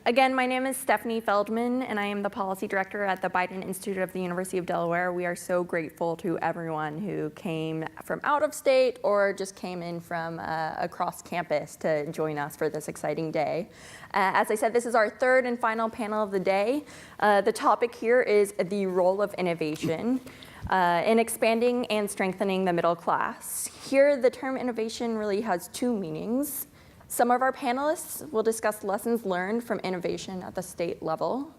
Again, my name is Stefanie Feldman, and I am the Policy Director at the Biden Institute of the University of Delaware. We are so grateful to everyone who came from out of state or just came in from across campus to join us for this exciting day. As I said, this is our third and final panel of the day. The topic here is the role of innovation in expanding and strengthening the middle class. Here, the term innovation really has two meanings. Some of our panelists will discuss lessons learned from innovation at the state level.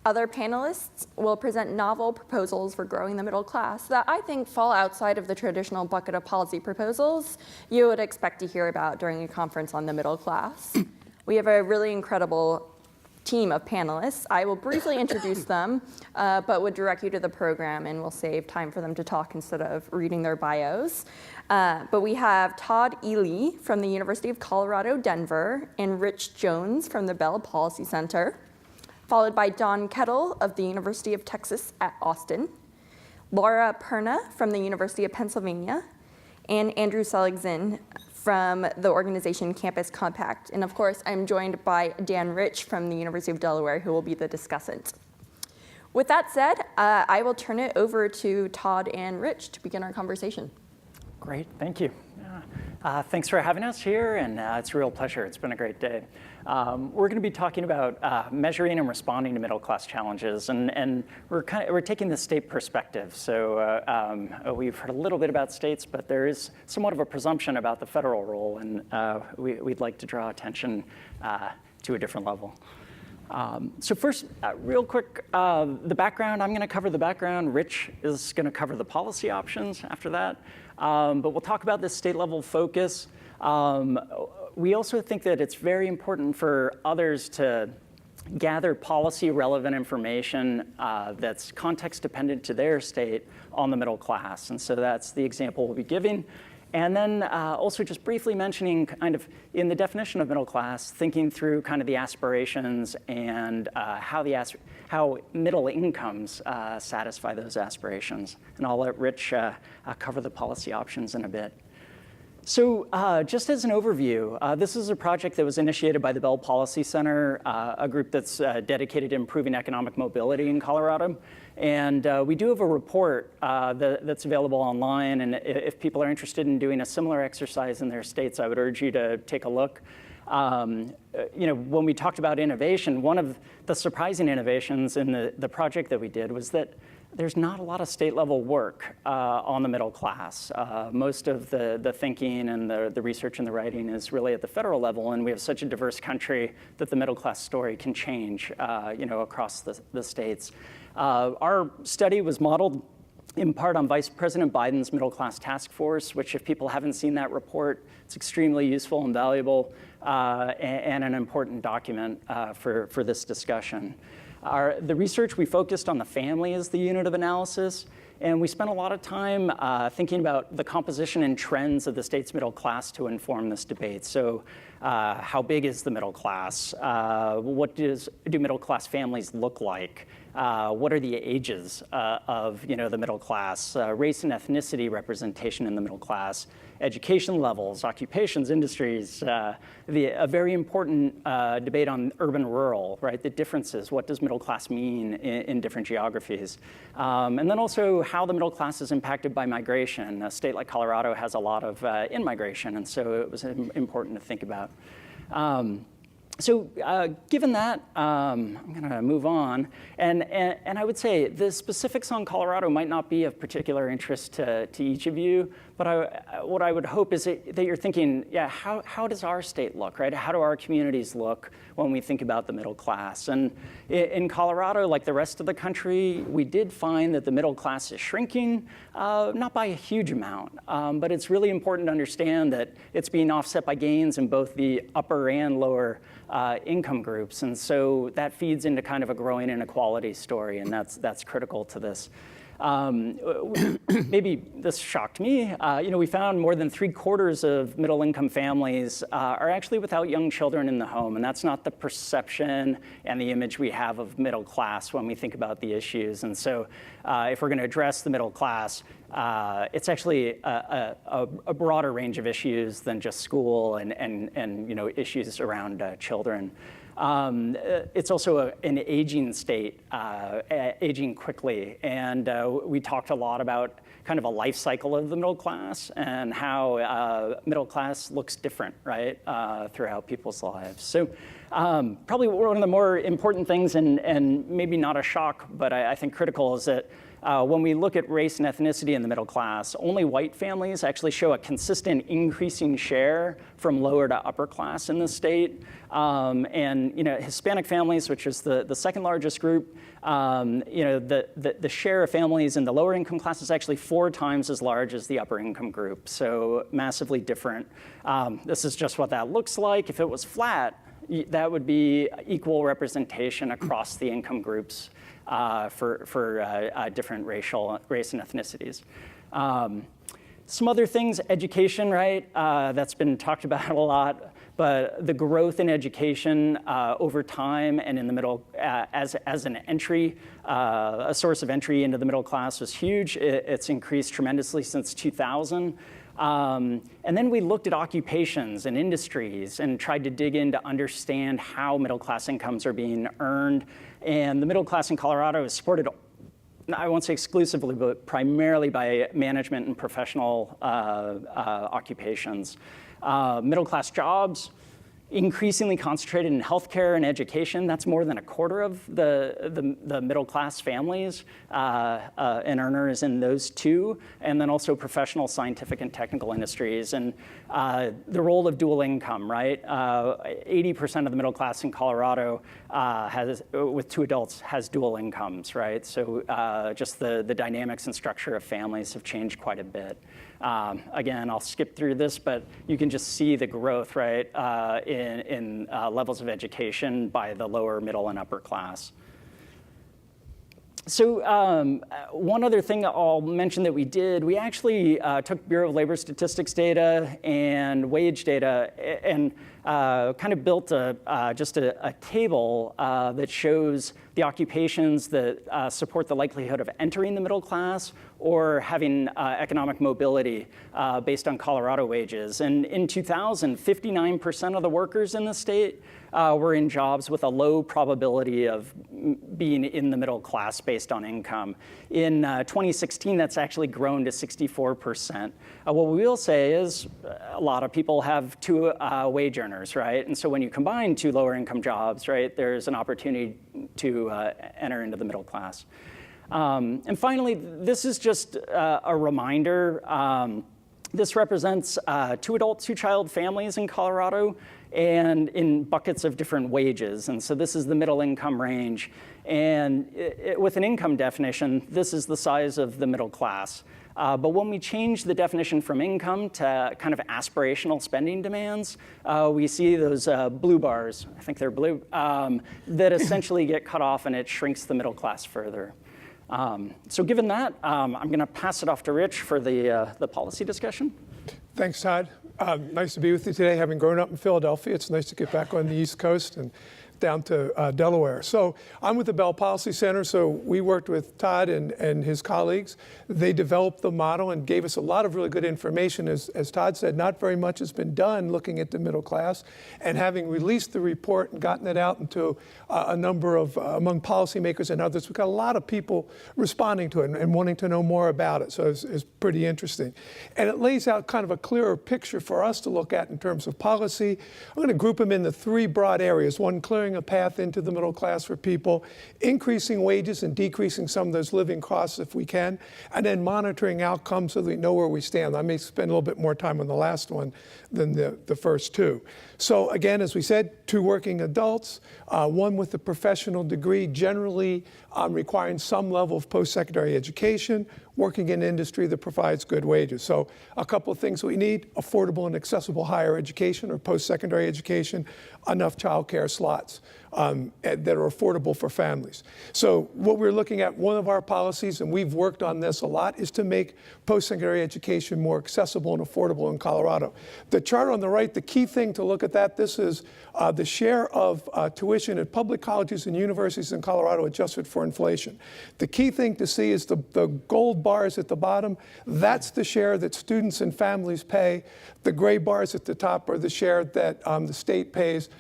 Other panelists will present novel proposals for growing the middle class that I think fall outside of the traditional bucket of policy proposals you would expect to hear about during a conference on the middle class. We have a really incredible team of panelists. I will briefly introduce them, but would direct you to the program, and we'll save time for them to talk instead of reading their bios. But we have Todd Ely from the University of Colorado, Denver, and Rich Jones from the Bell Policy Center, followed by Don Kettl of the University of Texas at Austin, Laura Perna from the University of Pennsylvania, and Andrew Seligsohn from the organization Campus Compact. And of course, I'm joined by Dan Rich from the University of Delaware, who will be the discussant. With that said, I will turn it over to Todd and Rich to begin our conversation. Great, thank you. Thanks for having us here, and it's a real pleasure. It's been a great day. We're going to be talking about measuring and responding to middle class challenges, and we're taking the state perspective. So we've heard a little bit about states, but there is somewhat of a presumption about the federal role, and we'd like to draw attention to a different level. So first, real quick, the background. I'm going to cover the background. Rich is going to cover the policy options after that. But we'll talk about this state-level focus. We also think that it's very important for others to gather policy-relevant information that's context-dependent to their state on the middle class. And so that's the example we'll be giving. And then also just briefly mentioning kind of in the definition of middle class, thinking through kind of the aspirations and how middle incomes satisfy those aspirations. And I'll let Rich cover the policy options in a bit. So just as an overview, this is a project that was initiated by the Bell Policy Center, a group that's dedicated to improving economic mobility in Colorado. And we do have a report that's available online. And if people are interested in doing a similar exercise in their states, I would urge you to take a look. When we talked about innovation, one of the surprising innovations in the project that we did was that there's not a lot of state-level work on the middle class. Most of the thinking and the research and the writing is really at the federal level, and we have such a diverse country that the middle class story can change, across the states. Our study was modeled in part on Vice President Biden's Middle Class Task Force, which if people haven't seen that report, it's extremely useful and valuable and an important document for this discussion. The research, we focused on the family as the unit of analysis, and we spent a lot of time thinking about the composition and trends of the state's middle class to inform this debate. So how big is the middle class? What do middle class families look like? What are the ages of the middle class? Race and ethnicity representation in the middle class, education levels, occupations, industries, a very important debate on urban-rural, right? The differences, what does middle class mean in different geographies? And then also how the middle class is impacted by migration. A state like Colorado has a lot of in-migration, and so it was important to think about. So given that, I'm going to move on. And I would say the specifics on Colorado might not be of particular interest to each of you, but what I would hope is that you're thinking, yeah, how does our state look, right? How do our communities look when we think about the middle class? And in Colorado, like the rest of the country, we did find that the middle class is shrinking, not by a huge amount, but it's really important to understand that it's being offset by gains in both the upper and lower income groups. And so that feeds into kind of a growing inequality story, and that's critical to this. Maybe this shocked me. We found more than 3/4 of middle-income families are actually without young children in the home, and that's not the perception and the image we have of middle class when we think about the issues. And so if we're going to address the middle class, it's actually a broader range of issues than just school and issues around children. it's also an aging state, aging quickly. And we talked a lot about kind of a life cycle of the middle class and how middle class looks different, right, throughout people's lives. So probably one of the more important things, and maybe not a shock, but I think critical, is that when we look at race and ethnicity in the middle class, only white families actually show a consistent increasing share from lower to upper class in the state. And Hispanic families, which is the second largest group, the share of families in the lower income class is actually 4 times as large as the upper income group. So massively different. This is just what that looks like. If it was flat, that would be equal representation across the income groups for different race and ethnicities. Some other things, education, right? That's been talked about a lot, but the growth in education over time and in the middle as an entry, a source of entry into the middle class was huge. It's increased tremendously since 2000. And then we looked at occupations and industries and tried to dig in to understand how middle class incomes are being earned. And the middle class in Colorado is supported, I won't say exclusively, but primarily by management and professional occupations. Middle class jobs, increasingly concentrated in healthcare and education. That's more than a quarter of the middle class families and earners in those two, and then also professional, scientific, and technical industries. And the role of dual income, right? 80% of the middle class in Colorado with 2 adults has dual incomes, right? So just the dynamics and structure of families have changed quite a bit. Again, I'll skip through this, but you can just see the growth, right, in levels of education by the lower, middle, and upper class. So one other thing I'll mention that we did, we actually took Bureau of Labor Statistics data and wage data and kind of built just a table that shows the occupations that support the likelihood of entering the middle class or having economic mobility based on Colorado wages. And in 2000, 59% of the workers in the state were in jobs with a low probability of being in the middle class based on income. In 2016, that's actually grown to 64%. What we will say is a lot of people have 2 wage earners, right? And so when you combine 2 lower income jobs, right, there's an opportunity to enter into the middle class. And finally, this is just a reminder. This represents 2 adult, 2 child families in Colorado and in buckets of different wages. And so this is the middle income range. And with an income definition, this is the size of the middle class. But when we change the definition from income to kind of aspirational spending demands, we see those blue bars, I think they're blue, that essentially get cut off and it shrinks the middle class further. So given that, I'm going to pass it off to Rich for the policy discussion. Thanks, Todd. Nice to be with you today. Having grown up in Philadelphia, it's nice to get back on the East Coast and down to Delaware. So I'm with the Bell Policy Center. So we worked with Todd and his colleagues. They developed the model and gave us a lot of really good information. As Todd said, not very much has been done looking at the middle class. And having released the report and gotten it out into a number of, among policymakers and others, we've got a lot of people responding to it and wanting to know more about it. So it's pretty interesting. And it lays out kind of a clearer picture for us to look at in terms of policy. I'm going to group them into 3 broad areas. One, clearing a path into the middle class for people, increasing wages and decreasing some of those living costs if we can, and then monitoring outcomes so that we know where we stand. I may spend a little bit more time on the last one than the first 2. So again, as we said, 2 working adults, 1 with a professional degree, generally requiring some level of post-secondary education, working in industry that provides good wages. So a couple of things we need: affordable and accessible higher education or post-secondary education, enough childcare slots that are affordable for families. So what we're looking at, one of our policies, and we've worked on this a lot, is to make post-secondary education more accessible and affordable in Colorado. The chart on the right, the key thing to look at that, this is the share of tuition at public colleges and universities in Colorado adjusted for inflation. The key thing to see is the gold bars at the bottom. That's the share that students and families pay. The gray bars at the top are the share that the state pays.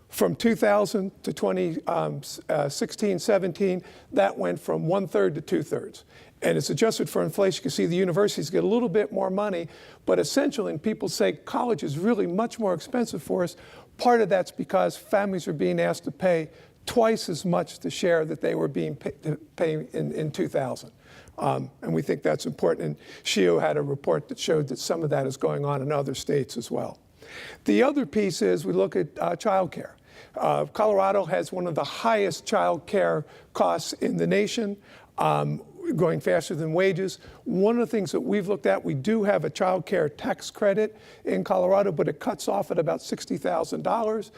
From 2000 to 2016-17, that went from 1/3 to 2/3. And it's adjusted for inflation. You can see the universities get a little bit more money, but essentially, and people say college is really much more expensive for us. Part of that's because families are being asked to pay twice as much the share that they were being paying in 2000. And we think that's important. And SHIO had a report that showed that some of that is going on in other states as well. The other piece is we look at childcare. Colorado has one of the highest child care costs in the nation, growing faster than wages. One of the things that we've looked at, we do have a child care tax credit in Colorado, but it cuts off at about $60,000.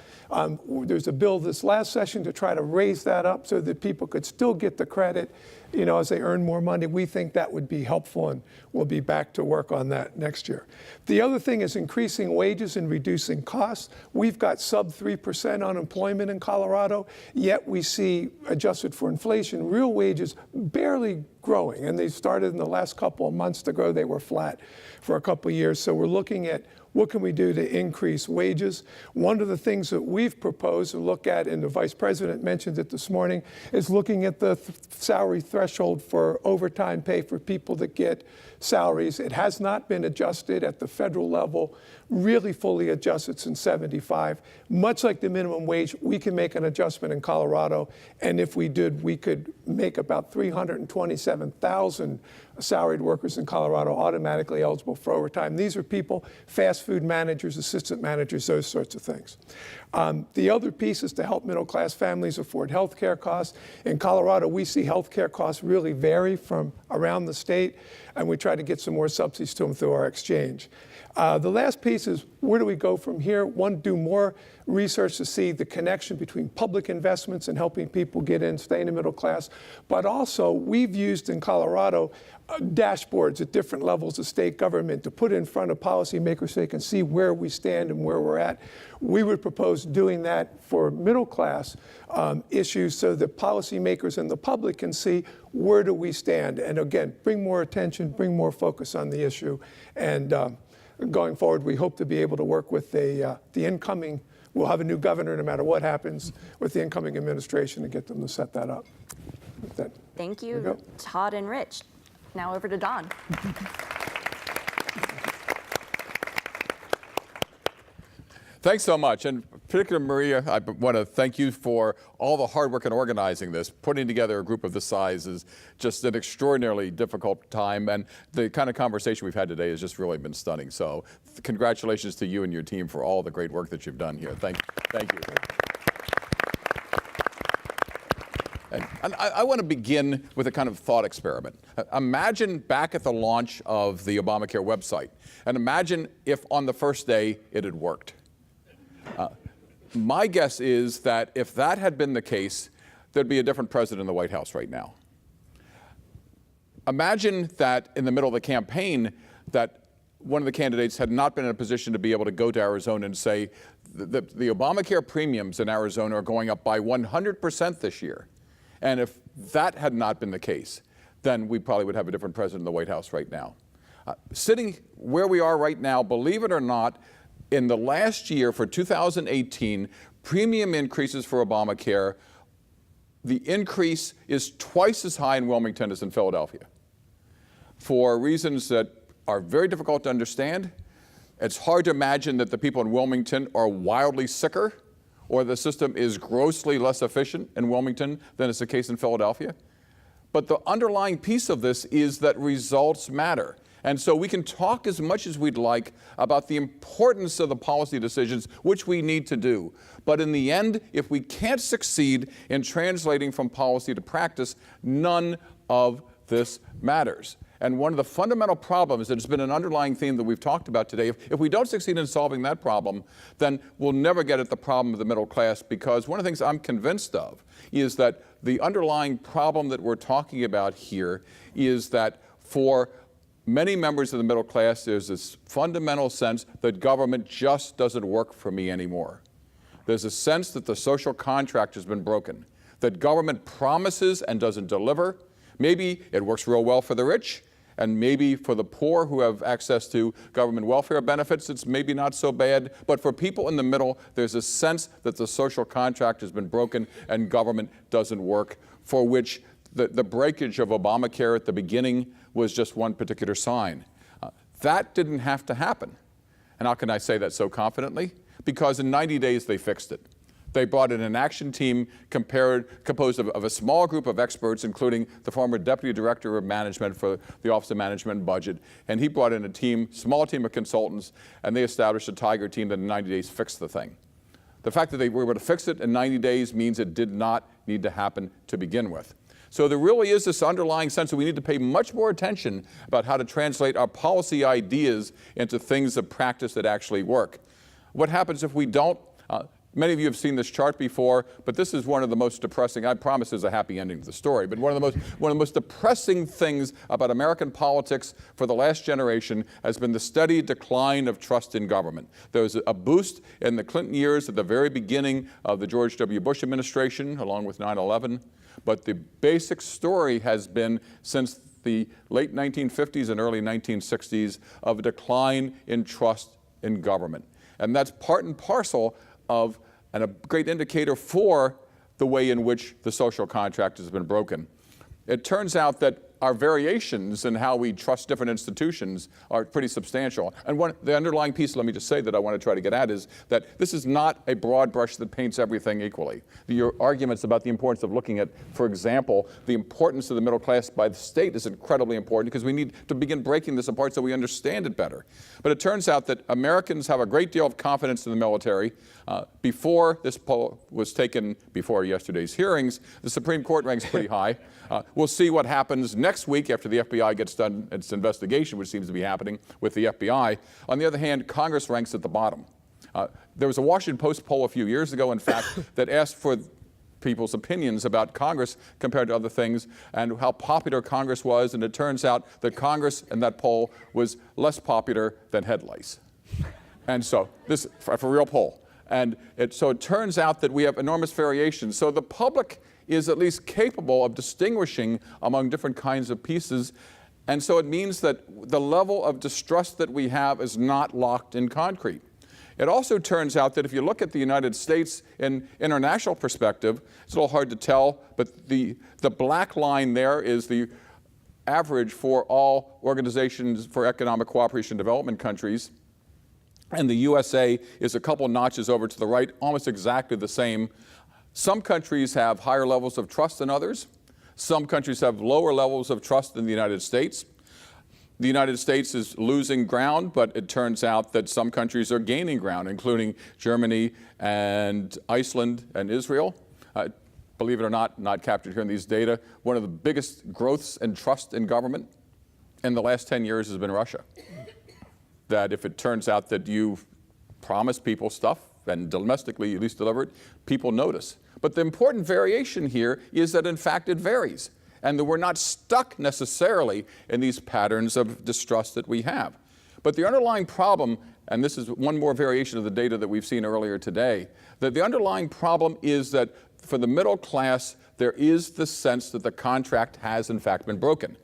There's a bill this last session to try to raise that up so that people could still get the credit, as they earn more money. We think that would be helpful, and we'll be back to work on that next year. The other thing is increasing wages and reducing costs. We've got sub 3% unemployment in Colorado, yet we see, adjusted for inflation, real wages barely growing. And they started in the last couple of months to grow. They were flat for a couple of years. So we're looking at what can we do to increase wages. One of the things that we've proposed to look at, and the Vice President mentioned it this morning, is looking at the salary threshold for overtime pay for people that get salaries. It has not been adjusted at the federal level, really fully adjusted since '75. Much like the minimum wage, we can make an adjustment in Colorado, and if we did, we could make about 327,000 salaried workers in Colorado automatically eligible for overtime. These are people, fast food managers, assistant managers, those sorts of things. The other piece is to help middle-class families afford health care costs. In Colorado, we see health care costs really vary from around the state, and we try to get some more subsidies to them through our exchange. The last piece is, where do we go from here? One, do more research to see the connection between public investments and helping people get in, stay in the middle class. But also, we've used in Colorado dashboards at different levels of state government to put in front of policymakers so they can see where we stand and where we're at. We would propose doing that for middle class issues so that policymakers and the public can see where do we stand. And again, bring more attention, bring more focus on the issue. And going forward, we hope to be able to work with the incoming, we'll have a new governor no matter what happens, with the incoming administration to get them to set that up. Thank you, Todd and Rich. Now over to Don. Thanks so much, and particularly Maria, I want to thank you for all the hard work in organizing this. Putting together a group of this size is just an extraordinarily difficult time, and the kind of conversation we've had today has just really been stunning. So congratulations to you and your team for all the great work that you've done here. Thank you. And I want to begin with a kind of thought experiment. Imagine back at the launch of the Obamacare website, and imagine if on the first day it had worked. My guess is that if that had been the case, there'd be a different president in the White House right now. Imagine that in the middle of the campaign, that one of the candidates had not been in a position to be able to go to Arizona and say, the Obamacare premiums in Arizona are going up by 100% this year. And if that had not been the case, then we probably would have a different president in the White House right now. Sitting where we are right now, believe it or not, in the last year for 2018, premium increases for Obamacare, the increase is twice as high in Wilmington as in Philadelphia. For reasons that are very difficult to understand, it's hard to imagine that the people in Wilmington are wildly sicker, or the system is grossly less efficient in Wilmington than is the case in Philadelphia. But the underlying piece of this is that results matter. And so we can talk as much as we'd like about the importance of the policy decisions, which we need to do. But in the end, if we can't succeed in translating from policy to practice, none of this matters. And one of the fundamental problems that has been an underlying theme that we've talked about today, if we don't succeed in solving that problem, then we'll never get at the problem of the middle class, because one of the things I'm convinced of is that the underlying problem that we're talking about here is that for many members of the middle class, there's this fundamental sense that government just doesn't work for me anymore. There's a sense that the social contract has been broken, that government promises and doesn't deliver. Maybe it works real well for the rich, And maybe for the poor who have access to government welfare benefits, it's maybe not so bad. But for people in the middle, there's a sense that the social contract has been broken and government doesn't work, for which the breakage of Obamacare at the beginning was just one particular sign. That didn't have to happen. And how can I say that so confidently? Because in 90 days, they fixed it. They brought in an action team composed of a small group of experts, including the former Deputy Director of Management for the Office of Management and Budget. And he brought in a small team of consultants, and they established a Tiger team that in 90 days fixed the thing. The fact that they were able to fix it in 90 days means it did not need to happen to begin with. So there really is this underlying sense that we need to pay much more attention about how to translate our policy ideas into things of practice that actually work. What happens if we don't? Many of you have seen this chart before, but this is one of the most depressing. I promise there's a happy ending to the story, but one of the most depressing things about American politics for the last generation has been the steady decline of trust in government. There was a boost in the Clinton years at the very beginning of the George W. Bush administration, along with 9/11. But the basic story has been, since the late 1950s and early 1960s, of a decline in trust in government. And that's part and parcel of, and a great indicator for, the way in which the social contract has been broken. It turns out that our variations in how we trust different institutions are pretty substantial. And the underlying piece, let me just say, that I want to try to get at is that this is not a broad brush that paints everything equally. Your arguments about the importance of looking at, for example, the importance of the middle class by the state is incredibly important, because we need to begin breaking this apart so we understand it better. But it turns out that Americans have a great deal of confidence in the military. Before this poll was taken, before yesterday's hearings, the Supreme Court ranks pretty high. We'll see what happens next week after the FBI gets done its investigation, which seems to be happening with the FBI. On the other hand, Congress ranks at the bottom. There was a Washington Post poll a few years ago, in fact, that asked for people's opinions about Congress compared to other things and how popular Congress was, and it turns out that Congress in that poll was less popular than head lice. And so, this for a real poll. And so it turns out that we have enormous variations. So the public is at least capable of distinguishing among different kinds of pieces. And so it means that the level of distrust that we have is not locked in concrete. It also turns out that if you look at the United States in international perspective, it's a little hard to tell, but the black line there is the average for all organizations for economic cooperation and development countries. And the USA is a couple notches over to the right, almost exactly the same. Some countries have higher levels of trust than others. Some countries have lower levels of trust than the United States. The United States is losing ground, but it turns out that some countries are gaining ground, including Germany and Iceland and Israel. Believe it or not captured here in these data, one of the biggest growths in trust in government in the last 10 years has been Russia. That if it turns out that you've promised people stuff and domestically at least delivered, people notice. But the important variation here is that in fact it varies, and that we're not stuck necessarily in these patterns of distrust that we have. But the underlying problem, and this is one more variation of the data that we've seen earlier today, that the underlying problem is that for the middle class, there is the sense that the contract has in fact been broken.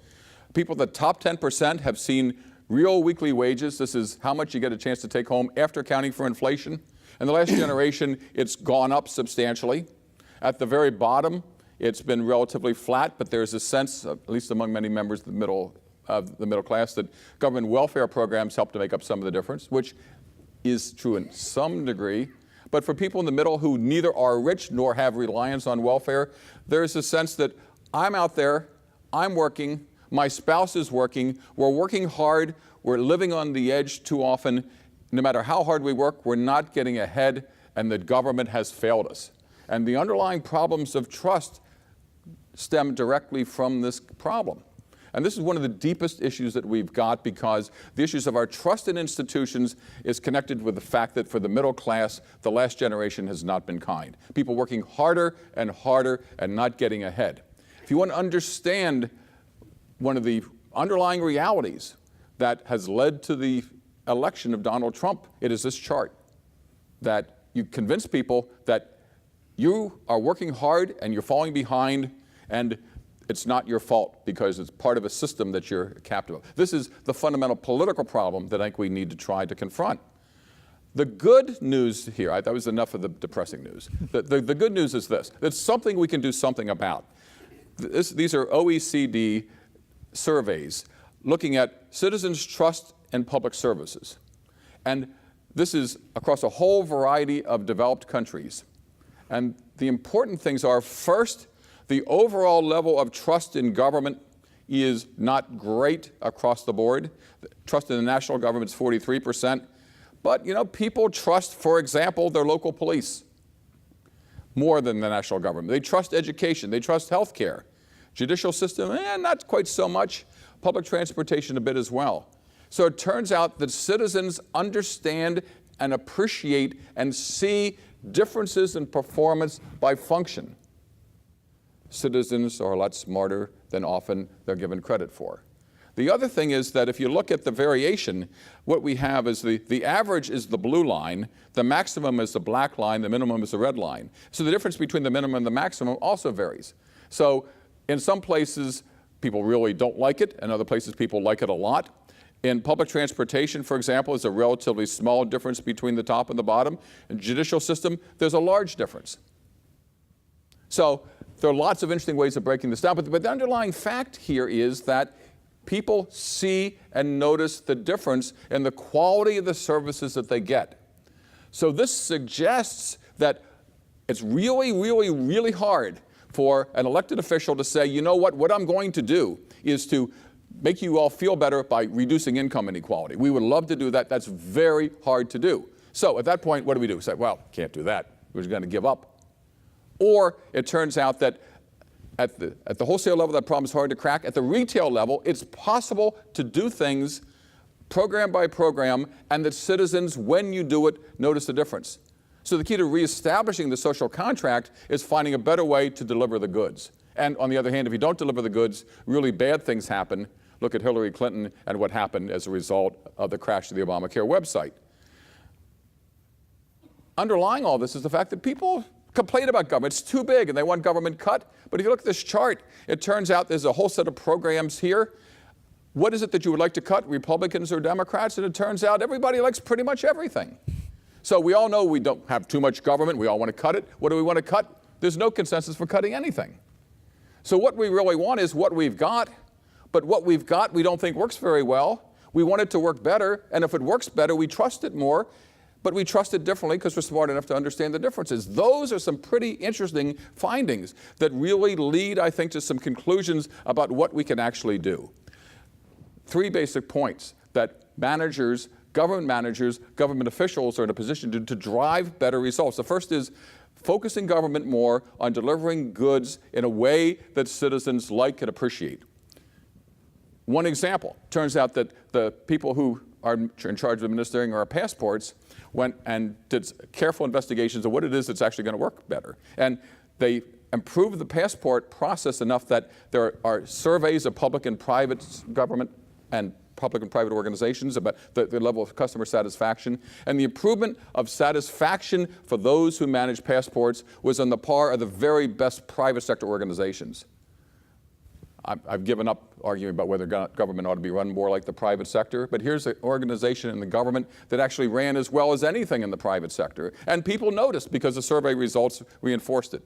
People, the top 10% have seen real weekly wages. This is how much you get a chance to take home after accounting for inflation. In the last generation, it's gone up substantially. At the very bottom, it's been relatively flat, but there's a sense, at least among many members of the middle class, that government welfare programs help to make up some of the difference, which is true in some degree. But for people in the middle who neither are rich nor have reliance on welfare, there's a sense that I'm out there, I'm working, my spouse is working, we're working hard, we're living on the edge too often. No matter how hard we work, we're not getting ahead, and the government has failed us. And the underlying problems of trust stem directly from this problem. And this is one of the deepest issues that we've got, because the issues of our trust in institutions is connected with the fact that for the middle class, the last generation has not been kind. People working harder and harder and not getting ahead. If you want to understand one of the underlying realities that has led to the election of Donald Trump, it is this chart, that you convince people that you are working hard and you're falling behind, and it's not your fault because it's part of a system that you're captive of. This is the fundamental political problem that I think we need to try to confront. The good news here, that was enough of the depressing news. The good news is this. It's something we can do something about. These are OECD surveys looking at citizens' trust in public services. And this is across a whole variety of developed countries. And the important things are, first, the overall level of trust in government is not great across the board. Trust in the national government is 43%. But, people trust, for example, their local police more than the national government. They trust education. They trust health care. Judicial system, not quite so much. Public transportation a bit as well. So it turns out that citizens understand and appreciate and see differences in performance by function. Citizens are a lot smarter than often they're given credit for. The other thing is that if you look at the variation, what we have is the average is the blue line, the maximum is the black line, the minimum is the red line. So the difference between the minimum and the maximum also varies. So in some places, people really don't like it, and other places people like it a lot. In public transportation, for example, there's a relatively small difference between the top and the bottom. In the judicial system, there's a large difference. So there are lots of interesting ways of breaking this down, but the underlying fact here is that people see and notice the difference in the quality of the services that they get. So this suggests that it's really, really, really hard for an elected official to say, you know what I'm going to do is to make you all feel better by reducing income inequality. We would love to do that. That's very hard to do. So at that point, what do? We say, well, can't do that. We're just going to give up. Or it turns out that at the wholesale level, that problem is hard to crack. At the retail level, it's possible to do things program by program, and that citizens, when you do it, notice the difference. So the key to reestablishing the social contract is finding a better way to deliver the goods. And on the other hand, if you don't deliver the goods, really bad things happen. Look at Hillary Clinton and what happened as a result of the crash of the Obamacare website. Underlying all this is the fact that people complain about government. It's too big and they want government cut. But if you look at this chart, it turns out there's a whole set of programs here. What is it that you would like to cut, Republicans or Democrats? And it turns out everybody likes pretty much everything. So we all know we don't have too much government. We all want to cut it. What do we want to cut? There's no consensus for cutting anything. So what we really want is what we've got. But what we've got we don't think works very well. We want it to work better. And if it works better, we trust it more. But we trust it differently because we're smart enough to understand the differences. Those are some pretty interesting findings that really lead, I think, to some conclusions about what we can actually do. 3 basic points that government officials are in a position to drive better results. The first is focusing government more on delivering goods in a way that citizens like and appreciate. One example, turns out that the people who are in charge of administering our passports went and did careful investigations of what it is that's actually going to work better. And they improved the passport process enough that there are surveys of public and private government and public and private organizations about the level of customer satisfaction. And the improvement of satisfaction for those who manage passports was on the par of the very best private sector organizations. I've given up arguing about whether government ought to be run more like the private sector, but here's an organization in the government that actually ran as well as anything in the private sector. And people noticed because the survey results reinforced it.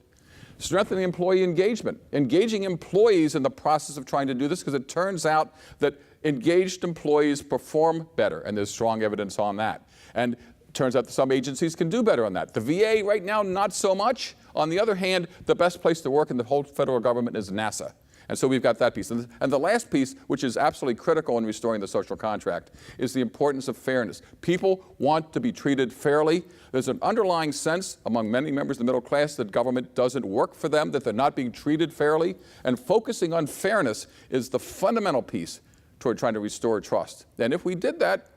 Strengthening employee engagement, engaging employees in the process of trying to do this, because it turns out that engaged employees perform better, and there's strong evidence on that. And it turns out that some agencies can do better on that. The VA right now, not so much. On the other hand, the best place to work in the whole federal government is NASA. And so we've got that piece. And the last piece, which is absolutely critical in restoring the social contract, is the importance of fairness. People want to be treated fairly. There's an underlying sense among many members of the middle class that government doesn't work for them, that they're not being treated fairly. And focusing on fairness is the fundamental piece toward trying to restore trust. And if we did that,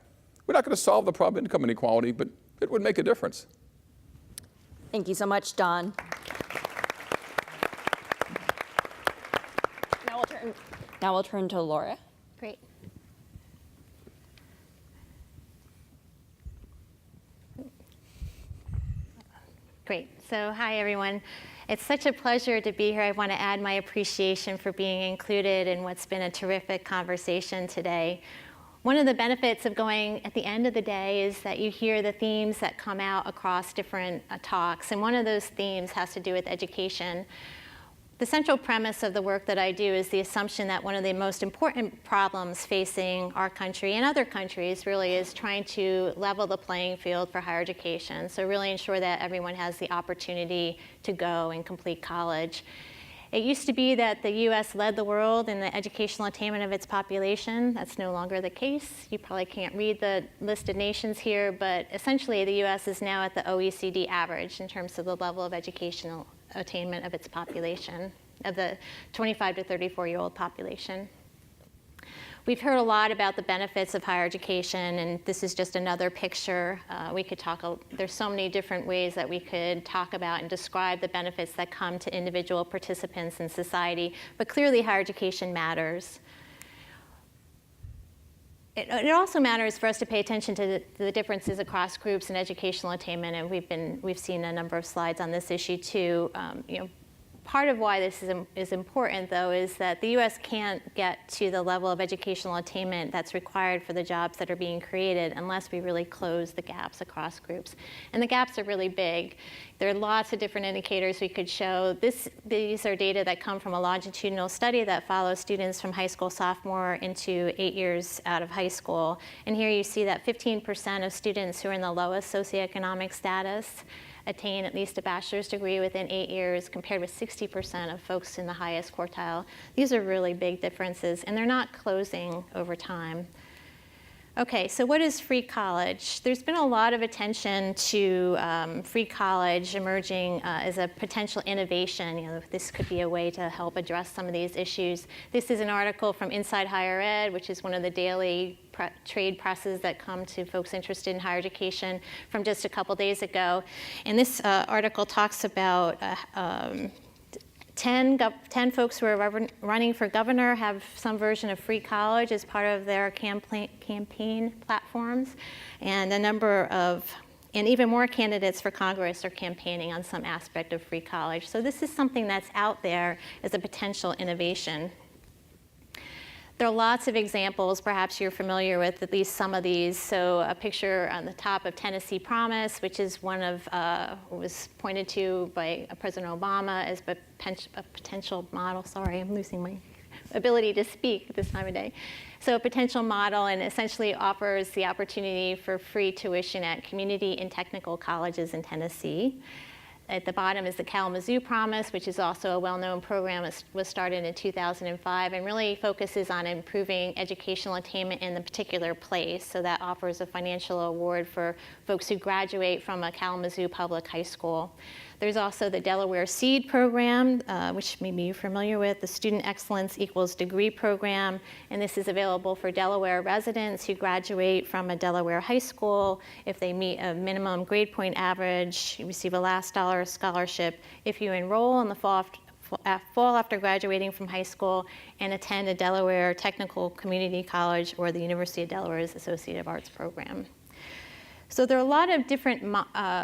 we're not going to solve the problem of income inequality, but it would make a difference. Thank you so much, Don. Now we'll turn to Laura. Great. Great. So hi, everyone. It's such a pleasure to be here. I want to add my appreciation for being included in what's been a terrific conversation today. One of the benefits of going at the end of the day is that you hear the themes that come out across different talks, and one of those themes has to do with education. The central premise of the work that I do is the assumption that one of the most important problems facing our country and other countries really is trying to level the playing field for higher education. So really ensure that everyone has the opportunity to go and complete college. It used to be that the US led the world in the educational attainment of its population. That's no longer the case. You probably can't read the list of nations here, but essentially the US is now at the OECD average in terms of the level of educational attainment of its population, of the 25 to 34-year-old population. We've heard a lot about the benefits of higher education, and this is just another picture. We could talk, there's so many different ways that we could talk about and describe the benefits that come to individual participants in society, but clearly higher education matters. It also matters for us to pay attention to the differences across groups in educational attainment, and we've seen a number of slides on this issue too. Part of why this is important, though, is that the U.S. can't get to the level of educational attainment that's required for the jobs that are being created unless we really close the gaps across groups. And the gaps are really big. There are lots of different indicators we could show. These are data that come from a longitudinal study that follows students from high school sophomore into 8 years out of high school. And here you see that 15% of students who are in the lowest socioeconomic status attain at least a bachelor's degree within 8 years, compared with 60% of folks in the highest quartile. These are really big differences, and they're not closing over time. Okay, so what is free college? There's been a lot of attention to free college emerging as a potential innovation. This could be a way to help address some of these issues. This is an article from Inside Higher Ed, which is one of the daily trade presses that come to folks interested in higher education, from just a couple days ago. And this article talks about 10 folks who are running for governor have some version of free college as part of their campaign platforms, and and even more candidates for Congress are campaigning on some aspect of free college. So this is something that's out there as a potential innovation. There are lots of examples. Perhaps you're familiar with at least some of these. So a picture on the top of Tennessee Promise, which is one of, was pointed to by President Obama as a potential model. Sorry, I'm losing my ability to speak this time of day. So a potential model, and essentially offers the opportunity for free tuition at community and technical colleges in Tennessee. At the bottom is the Kalamazoo Promise, which is also a well-known program. It was started in 2005 and really focuses on improving educational attainment in the particular place. So that offers a financial award for folks who graduate from a Kalamazoo public high school. There's also the Delaware SEED program, which maybe you're familiar with, the Student Excellence Equals Degree program. And this is available for Delaware residents who graduate from a Delaware high school. If they meet a minimum grade point average, you receive a last dollar scholarship if you enroll in the fall after graduating from high school and attend a Delaware Technical Community College or the University of Delaware's Associate of Arts program. So there are a lot of different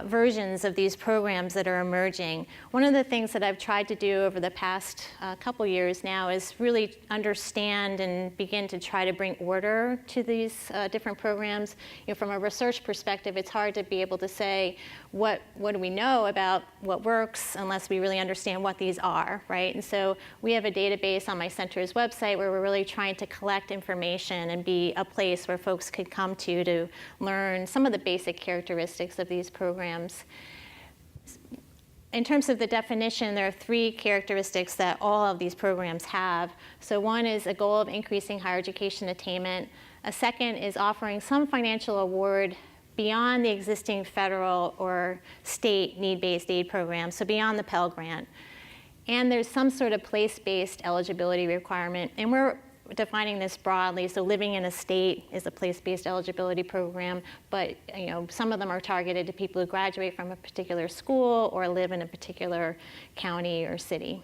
versions of these programs that are emerging. One of the things that I've tried to do over the past couple years now is really understand and begin to try to bring order to these different programs. From a research perspective, it's hard to be able to say what do we know about what works unless we really understand what these are, right? And so we have a database on my center's website where we're really trying to collect information and be a place where folks could come to learn some of the basic characteristics of these programs. In terms of the definition, there are 3 characteristics that all of these programs have. So one is a goal of increasing higher education attainment. A second is offering some financial award beyond the existing federal or state need-based aid program, so beyond the Pell Grant. And there's some sort of place-based eligibility requirement, and we're defining this broadly. So living in a state is a place-based eligibility program, but some of them are targeted to people who graduate from a particular school or live in a particular county or city.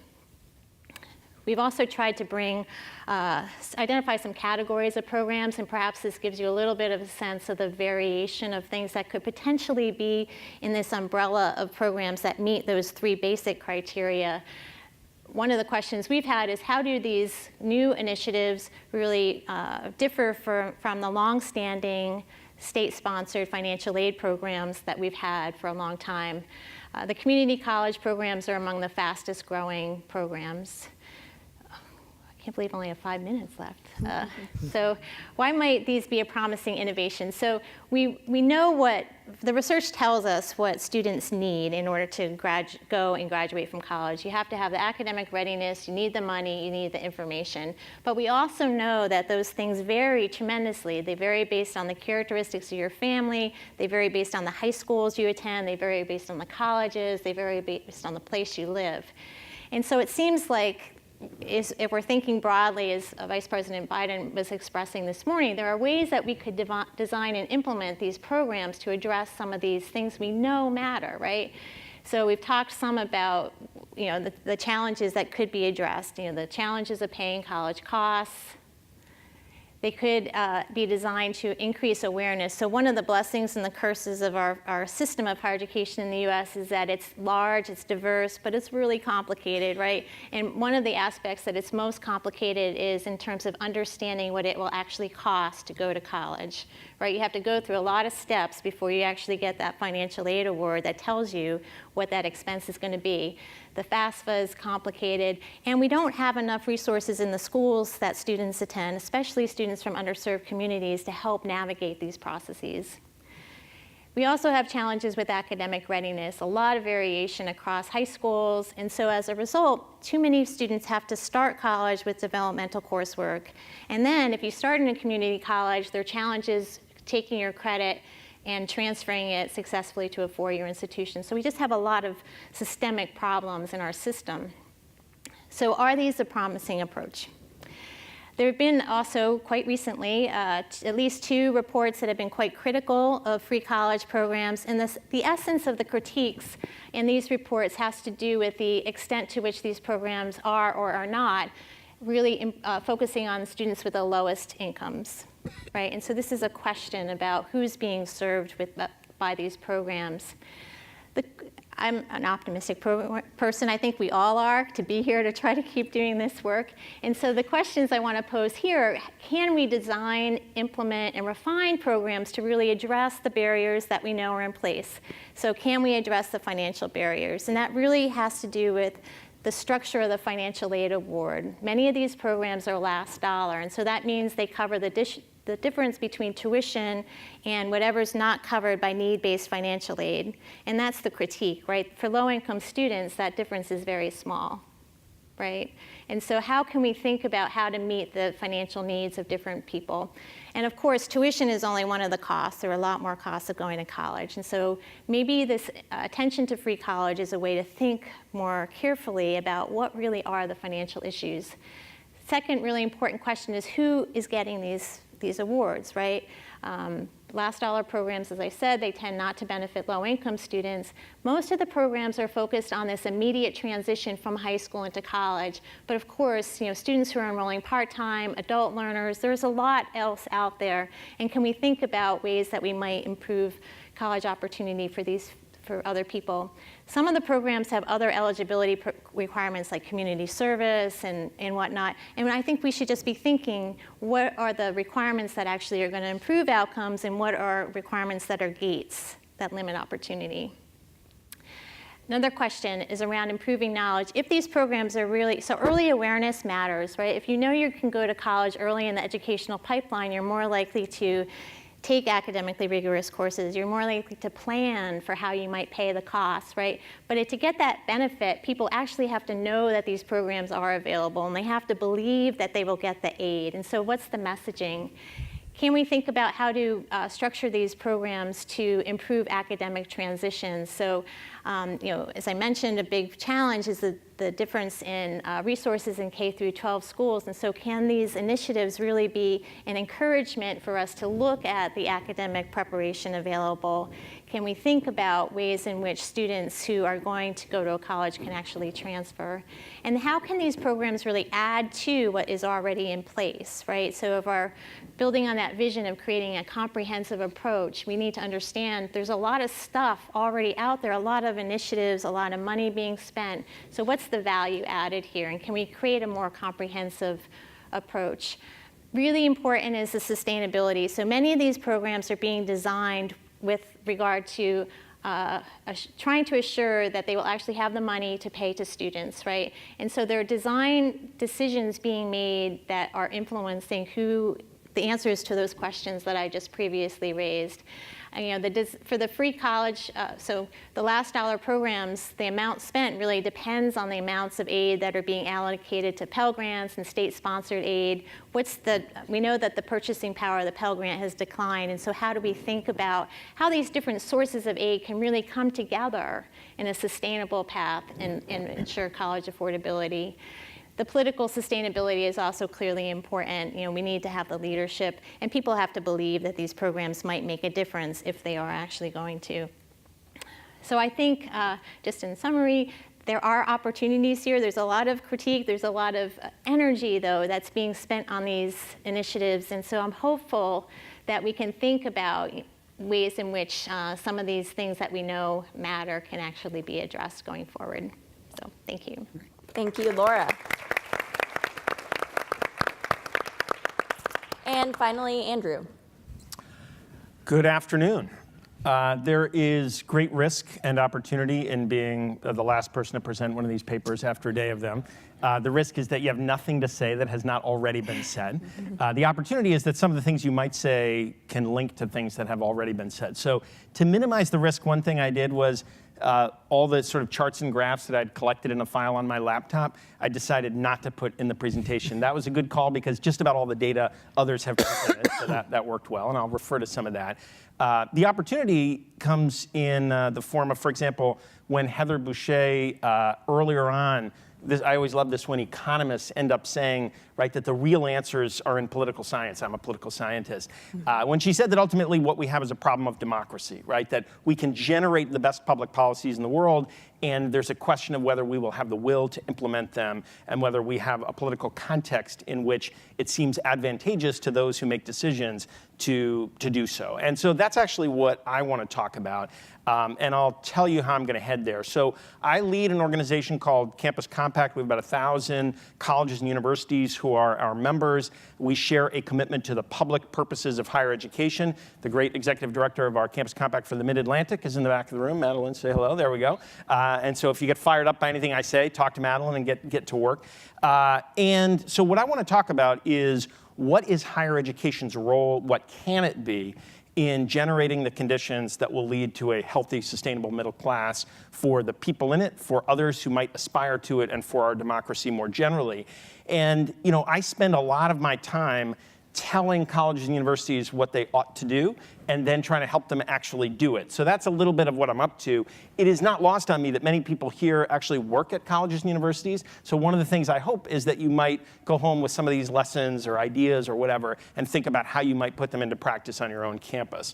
We've also tried to identify some categories of programs, and perhaps this gives you a little bit of a sense of the variation of things that could potentially be in this umbrella of programs that meet those 3 basic criteria. One of the questions we've had is, how do these new initiatives really differ from the long-standing state-sponsored financial aid programs that we've had for a long time? The community college programs are among the fastest growing programs. I can't believe I only have 5 minutes left. So why might these be a promising innovation? So we know what, the research tells us what students need in order to go and graduate from college. You have to have the academic readiness, you need the money, you need the information. But we also know that those things vary tremendously. They vary based on the characteristics of your family, they vary based on the high schools you attend, they vary based on the colleges, they vary based on the place you live. And so it seems like, if we're thinking broadly, as Vice President Biden was expressing this morning, there are ways that we could design and implement these programs to address some of these things we know matter, right? So we've talked some about, the challenges that could be addressed, the challenges of paying college costs. They could be designed to increase awareness. So one of the blessings and the curses of our system of higher education in the US is that it's large, it's diverse, but it's really complicated, right? And one of the aspects that it's most complicated is in terms of understanding what it will actually cost to go to college, right? You have to go through a lot of steps before you actually get that financial aid award that tells you what that expense is going to be. The FAFSA is complicated, and we don't have enough resources in the schools that students attend, especially students from underserved communities, to help navigate these processes. We also have challenges with academic readiness, a lot of variation across high schools, and so as a result, too many students have to start college with developmental coursework. And then if you start in a community college, there are challenges taking your credit and transferring it successfully to a 4-year institution. So we just have a lot of systemic problems in our system. So are these a promising approach? There have been also, quite recently, at least 2 reports that have been quite critical of free college programs. And the essence of the critiques in these reports has to do with the extent to which these programs are or are not really focusing on students with the lowest incomes, right? And so this is a question about who's being served by these programs. I'm an optimistic person. I think we all are, to be here to try to keep doing this work. And so the questions I want to pose here, can we design, implement, and refine programs to really address the barriers that we know are in place? So can we address the financial barriers? And that really has to do with the structure of the financial aid award. Many of these programs are last dollar, and so that means they cover the difference between tuition and whatever's not covered by need-based financial aid. And that's the critique, right? For low-income students, that difference is very small, right? And so how can we think about how to meet the financial needs of different people? And of course, tuition is only one of the costs. There are a lot more costs of going to college. And so maybe this attention to free college is a way to think more carefully about what really are the financial issues. Second really important question is, who is getting these awards, right? Last dollar programs, as I said, they tend not to benefit low-income students. Most of the programs are focused on this immediate transition from high school into college. But of course, students who are enrolling part-time, adult learners, there's a lot else out there. And can we think about ways that we might improve college opportunity for other people? Some of the programs have other eligibility requirements like community service and whatnot. And I think we should just be thinking, what are the requirements that actually are going to improve outcomes, and what are requirements that are gates that limit opportunity? Another question is around improving knowledge. If these programs are so early awareness matters, right? If you know you can go to college early in the educational pipeline, you're more likely to take academically rigorous courses. You're more likely to plan for how you might pay the costs, right? But to get that benefit, people actually have to know that these programs are available, and they have to believe that they will get the aid. And so what's the messaging? Can we think about how to structure these programs to improve academic transitions? So, as I mentioned, a big challenge is the difference in resources in K through 12 schools. And so can these initiatives really be an encouragement for us to look at the academic preparation available? Can we think about ways in which students who are going to go to a college can actually transfer? And how can these programs really add to what is already in place, right? So if we're building on that vision of creating a comprehensive approach, we need to understand there's a lot of stuff already out there, a lot of initiatives, a lot of money being spent. So what's the value added here? And can we create a more comprehensive approach? Really important is the sustainability. So many of these programs are being designed with regard to trying to assure that they will actually have the money to pay to students, right? And so there are design decisions being made that are influencing the answers to those questions that I just previously raised. For the free college, so the last dollar programs, the amount spent really depends on the amounts of aid that are being allocated to Pell Grants and state-sponsored aid. We know that the purchasing power of the Pell Grant has declined, and so how do we think about how these different sources of aid can really come together in a sustainable path and ensure college affordability? The political sustainability is also clearly important. We need to have the leadership, and people have to believe that these programs might make a difference if they are actually going to. So I think, just in summary, there are opportunities here. There's a lot of critique. There's a lot of energy, though, that's being spent on these initiatives. And so I'm hopeful that we can think about ways in which some of these things that we know matter can actually be addressed going forward. So thank you. Thank you, Laura. And finally, Andrew. Good afternoon. There is great risk and opportunity in being the last person to present one of these papers after a day of them. The risk is that you have nothing to say that has not already been said. The opportunity is that some of the things you might say can link to things that have already been said. So to minimize the risk, one thing I did was all the sort of charts and graphs that I'd collected in a file on my laptop, I decided not to put in the presentation. That was a good call because just about all the data others have presented, so that worked well, and I'll refer to some of that. The opportunity comes in the form of, for example, when Heather Boucher earlier on, I always love this when economists end up saying, right, that the real answers are in political science. I'm a political scientist. When she said that ultimately what we have is a problem of democracy, right, that we can generate the best public policies in the world, and there's a question of whether we will have the will to implement them and whether we have a political context in which it seems advantageous to those who make decisions to do so. And so that's actually what I want to talk about. And I'll tell you how I'm going to head there. So I lead an organization called Campus Compact. We have about 1,000 colleges and universities who are our members. We share a commitment to the public purposes of higher education. The great executive director of our Campus Compact for the Mid-Atlantic is in the back of the room. Madeline, say hello. There we go. And so if you get fired up by anything I say, talk to Madeline and get to work. And so what I want to talk about is what is higher education's role, what can it be, in generating the conditions that will lead to a healthy, sustainable middle class for the people in it, for others who might aspire to it, and for our democracy more generally. And I spend a lot of my time telling colleges and universities what they ought to do, and then trying to help them actually do it. So that's a little bit of what I'm up to. It is not lost on me that many people here actually work at colleges and universities. So one of the things I hope is that you might go home with some of these lessons or ideas or whatever and think about how you might put them into practice on your own campus.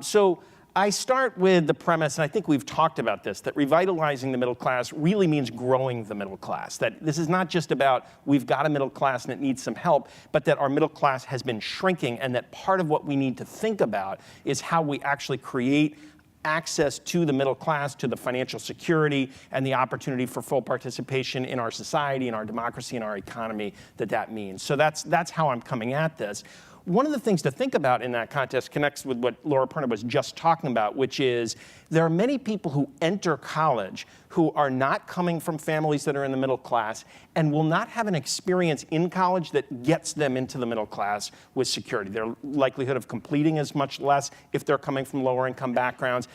So I start with the premise, and I think we've talked about this, that revitalizing the middle class really means growing the middle class. That this is not just about we've got a middle class and it needs some help, but that our middle class has been shrinking, and that part of what we need to think about is how we actually create access to the middle class, to the financial security, and the opportunity for full participation in our society, in our democracy, in our economy that means. So that's how I'm coming at this. One of the things to think about in that context connects with what Laura Perna was just talking about, which is there are many people who enter college who are not coming from families that are in the middle class and will not have an experience in college that gets them into the middle class with security. Their likelihood of completing is much less if they're coming from lower income backgrounds.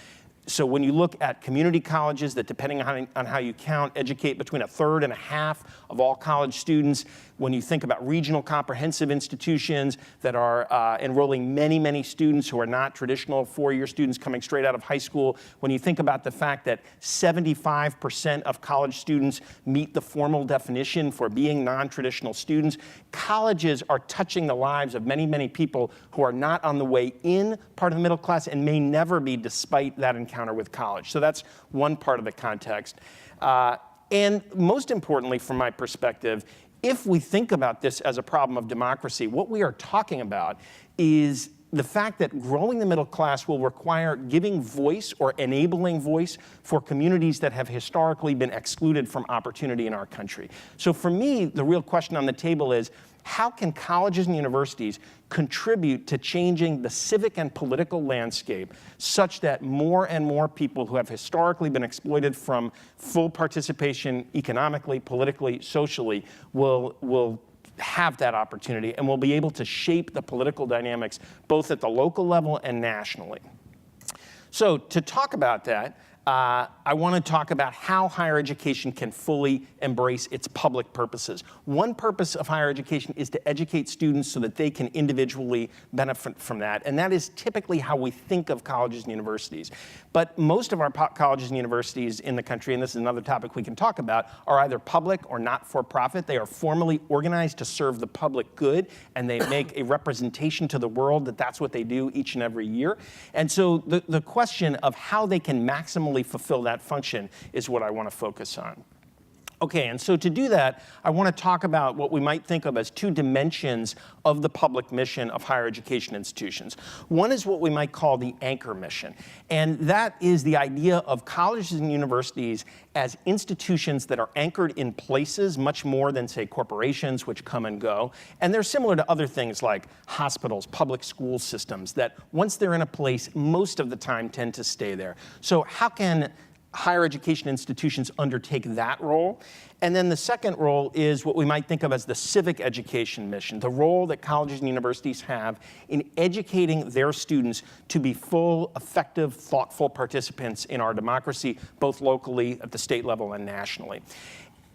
So when you look at community colleges that, depending on how you count, educate between 1/3 and 1/2 of all college students, when you think about regional comprehensive institutions that are enrolling many, many students who are not traditional four-year students coming straight out of high school, when you think about the fact that 75% of college students meet the formal definition for being non-traditional students, colleges are touching the lives of many, many people who are not on the way in part of the middle class and may never be despite that encounter with college. So that's one part of the context. And most importantly, from my perspective, if we think about this as a problem of democracy, what we are talking about is the fact that growing the middle class will require giving voice or enabling voice for communities that have historically been excluded from opportunity in our country. So for me, the real question on the table is, how can colleges and universities contribute to changing the civic and political landscape such that more and more people who have historically been exploited from full participation economically, politically, socially will have that opportunity and will be able to shape the political dynamics both at the local level and nationally. So to talk about that, I want to talk about how higher education can fully embrace its public purposes. One purpose of higher education is to educate students so that they can individually benefit from that, and that is typically how we think of colleges and universities. But most of our colleges and universities in the country, and this is another topic we can talk about, are either public or not-for-profit. They are formally organized to serve the public good, and they make a representation to the world that that's what they do each and every year. And so the question of how they can maximally fulfill that function is what I want to focus on. Okay, and so to do that, I want to talk about what we might think of as two dimensions of the public mission of higher education institutions. One is what we might call the anchor mission, and that is the idea of colleges and universities as institutions that are anchored in places much more than, say, corporations, which come and go. And they're similar to other things like hospitals, public school systems, that once they're in a place, most of the time tend to stay there. So how can higher education institutions undertake that role? And then the second role is what we might think of as the civic education mission, the role that colleges and universities have in educating their students to be full, effective, thoughtful participants in our democracy, both locally, at the state level, and nationally.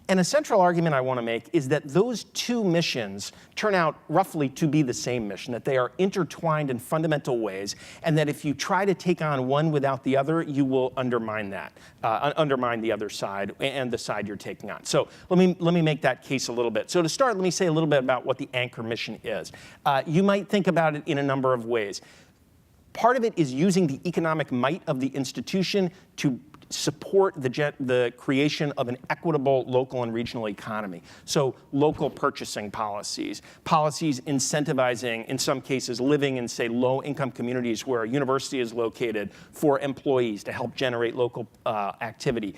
And a central argument I want to make is that those two missions turn out roughly to be the same mission, that they are intertwined in fundamental ways, and that if you try to take on one without the other, you will undermine that, undermine the other side and the side you're taking on. So let me make that case a little bit. So to start, let me say a little bit about what the anchor mission is. You might think about it in a number of ways. Part of it is using the economic might of the institution to support the creation of an equitable local and regional economy. So local purchasing policies, policies incentivizing, in some cases, living in, say, low-income communities where a university is located for employees to help generate local activity.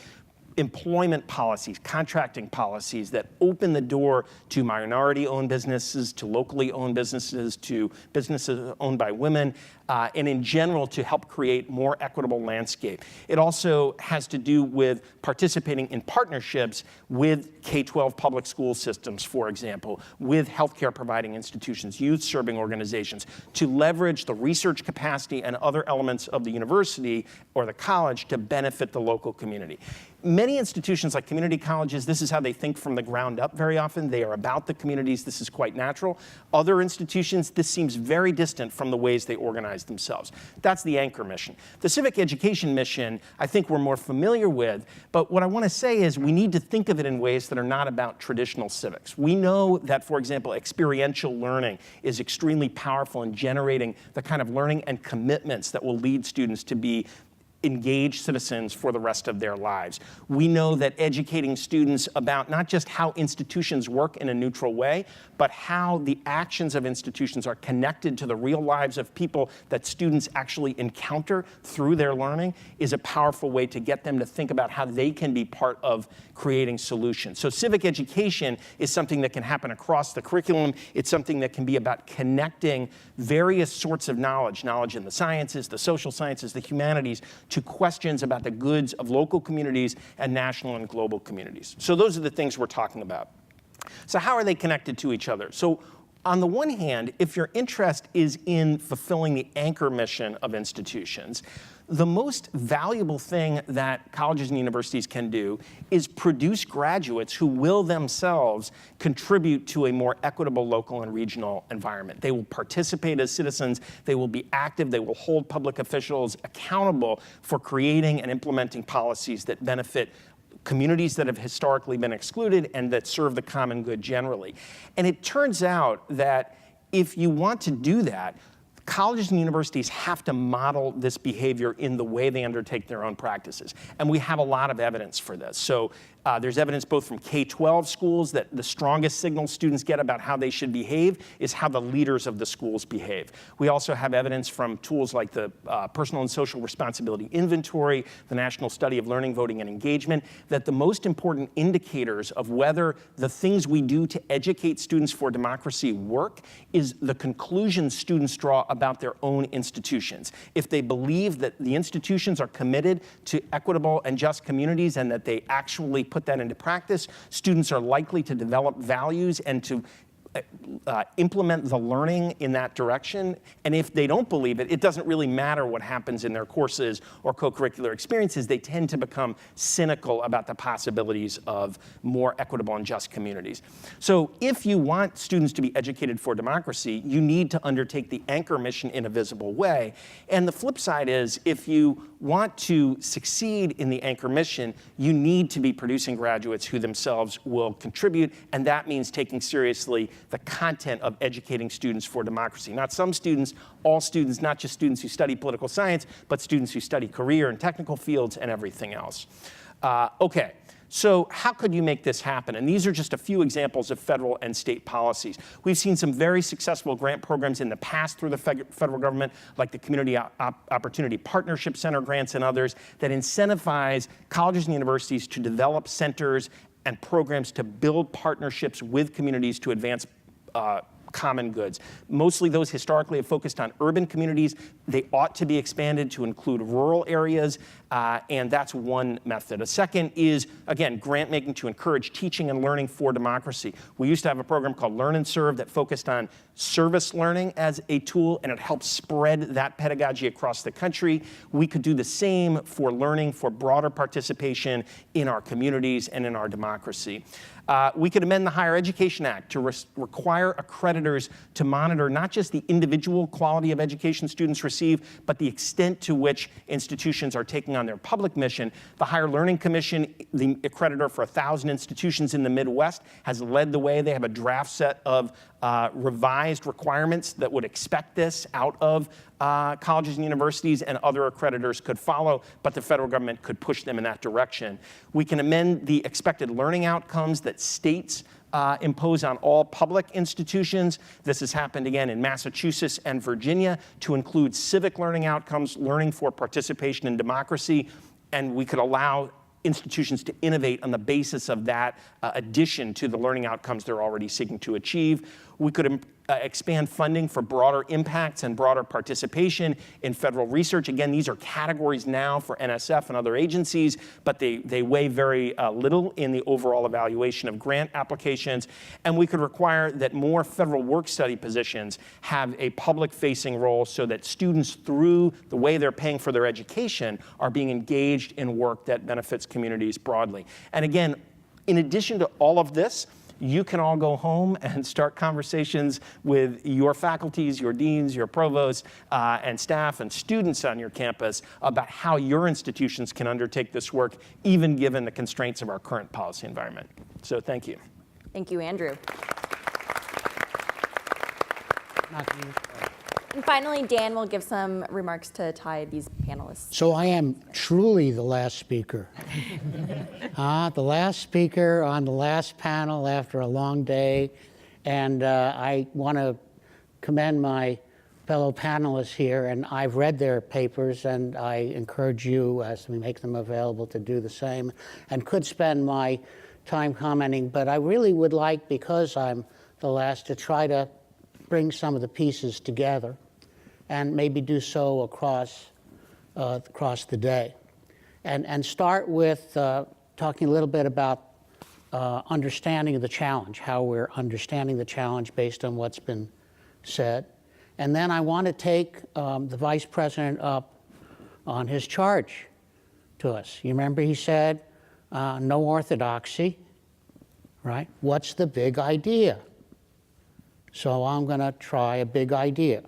Employment policies, contracting policies that open the door to minority-owned businesses, to locally owned businesses, to businesses owned by women, and in general to help create more equitable landscape. It also has to do with participating in partnerships with K-12 public school systems, for example, with healthcare providing institutions, youth serving organizations, to leverage the research capacity and other elements of the university or the college to benefit the local community. Many institutions like community colleges, this is how they think from the ground up very often. They are about the communities. This is quite natural. Other institutions, this seems very distant from the ways they organize themselves. That's the anchor mission. The civic education mission, I think we're more familiar with, but what I want to say is we need to think of it in ways that are not about traditional civics. We know that, for example, experiential learning is extremely powerful in generating the kind of learning and commitments that will lead students to be engaged citizens for the rest of their lives. We know that educating students about not just how institutions work in a neutral way, but how the actions of institutions are connected to the real lives of people that students actually encounter through their learning is a powerful way to get them to think about how they can be part of creating solutions. So civic education is something that can happen across the curriculum. It's something that can be about connecting various sorts of knowledge in the sciences, the social sciences, the humanities, to questions about the goods of local communities and national and global communities. So those are the things we're talking about. So how are they connected to each other? So On the one hand, if your interest is in fulfilling the anchor mission of institutions, the most valuable thing that colleges and universities can do is produce graduates who will themselves contribute to a more equitable local and regional environment. They will participate as citizens, they will be active, they will hold public officials accountable for creating and implementing policies that benefit communities that have historically been excluded and that serve the common good generally. And it turns out that if you want to do that, colleges and universities have to model this behavior in the way they undertake their own practices. And we have a lot of evidence for this. So there's evidence both from K-12 schools that the strongest signal students get about how they should behave is how the leaders of the schools behave. We also have evidence from tools like the Personal and Social Responsibility Inventory, the National Study of Learning, Voting, and Engagement, that the most important indicators of whether the things we do to educate students for democracy work is the conclusions students draw about their own institutions. If they believe that the institutions are committed to equitable and just communities and that they actually put that into practice, students are likely to develop values and to implement the learning in that direction. And if they don't believe it, it doesn't really matter what happens in their courses or co-curricular experiences. They tend to become cynical about the possibilities of more equitable and just communities. So if you want students to be educated for democracy, you need to undertake the anchor mission in a visible way. And the flip side is, if you want to succeed in the anchor mission, you need to be producing graduates who themselves will contribute, and that means taking seriously the content of educating students for democracy. Not some students, all students, not just students who study political science, but students who study career and technical fields and everything else. Okay. So how could you make this happen? And these are just a few examples of federal and state policies. We've seen some very successful grant programs in the past through the federal government, like the Community Opportunity Partnership Center grants and others, that incentivize colleges and universities to develop centers and programs to build partnerships with communities to advance common goods. Mostly those historically have focused on urban communities. They ought to be expanded to include rural areas, and that's one method. A second is, again, grant making to encourage teaching and learning for democracy. We used to have a program called Learn and Serve that focused on service learning as a tool, and it helped spread that pedagogy across the country. We could do the same for learning, for broader participation in our communities and in our democracy. We could amend the Higher Education Act to require accreditors to monitor not just the individual quality of education students receive, but the extent to which institutions are taking on their public mission. The Higher Learning Commission, the accreditor for 1,000 institutions in the Midwest, has led the way. They have a draft set of revised requirements that would expect this out of colleges and universities, and other accreditors could follow, but the federal government could push them in that direction. We can amend the expected learning outcomes that states impose on all public institutions. This has happened again in Massachusetts and Virginia to include civic learning outcomes, learning for participation in democracy, and we could allow institutions to innovate on the basis of that addition to the learning outcomes they're already seeking to achieve. We could expand funding for broader impacts and broader participation in federal research. Again, these are categories now for NSF and other agencies, but they weigh very little in the overall evaluation of grant applications. And we could require that more federal work-study positions have a public-facing role so that students, through the way they're paying for their education, are being engaged in work that benefits communities broadly. And again, in addition to all of this, you can all go home and start conversations with your faculties, your deans, your provosts, and staff and students on your campus about how your institutions can undertake this work, even given the constraints of our current policy environment. So thank you. Thank you, Andrew. And finally, Dan will give some remarks to tie these panelists. So I am truly the last speaker. The last speaker on the last panel after a long day. And I want to commend my fellow panelists here. And I've read their papers, and I encourage you, as we make them available, to do the same. And could spend my time commenting. But I really would like, because I'm the last, to try to bring some of the pieces together and maybe do so across the day. And start with talking a little bit about understanding of the challenge, how we're understanding the challenge based on what's been said. And then I want to take the Vice President up on his charge to us. You remember he said, no orthodoxy, right? What's the big idea? So I'm going to try a big idea.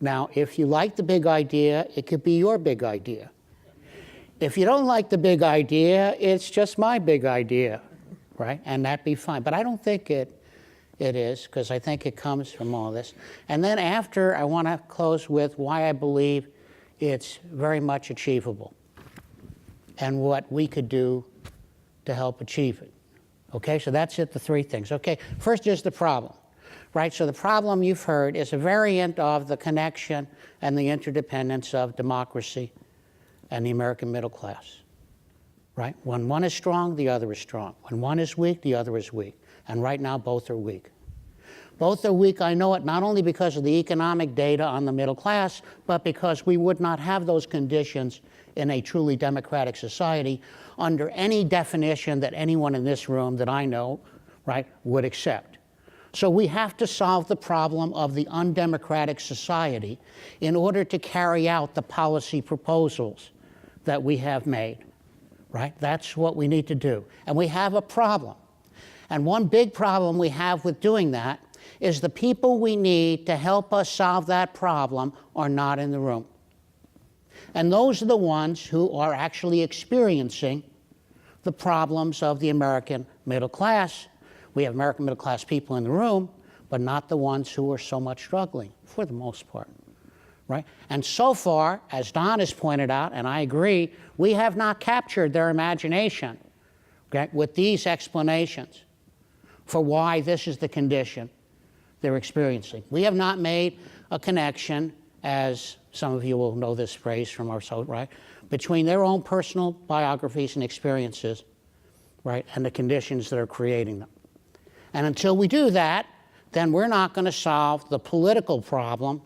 Now, if you like the big idea, it could be your big idea. If you don't like the big idea, it's just my big idea, right? And that'd be fine. But I don't think it is, because I think it comes from all this. And then after, I want to close with why I believe it's very much achievable and what we could do to help achieve it. Okay, so that's it, the three things. Okay, first is the problem, right? So the problem you've heard is a variant of the connection and the interdependence of democracy and the American middle class, right? When one is strong, the other is strong. When one is weak, the other is weak. And right now, both are weak. Both are weak, I know it, not only because of the economic data on the middle class, but because we would not have those conditions in a truly democratic society under any definition that anyone in this room that I know, right, would accept. So we have to solve the problem of the undemocratic society in order to carry out the policy proposals that we have made, right? That's what we need to do. And we have a problem. And one big problem we have with doing that is the people we need to help us solve that problem are not in the room. And those are the ones who are actually experiencing the problems of the American middle class. We have American middle class people in the room, but not the ones who are so much struggling, for the most part, right? And so far, as Don has pointed out, and I agree, we have not captured their imagination, okay, with these explanations for why this is the condition they're experiencing. We have not made a connection, as some of you will know this phrase from our show, right, between their own personal biographies and experiences, right, and the conditions that are creating them. And until we do that, then we're not going to solve the political problem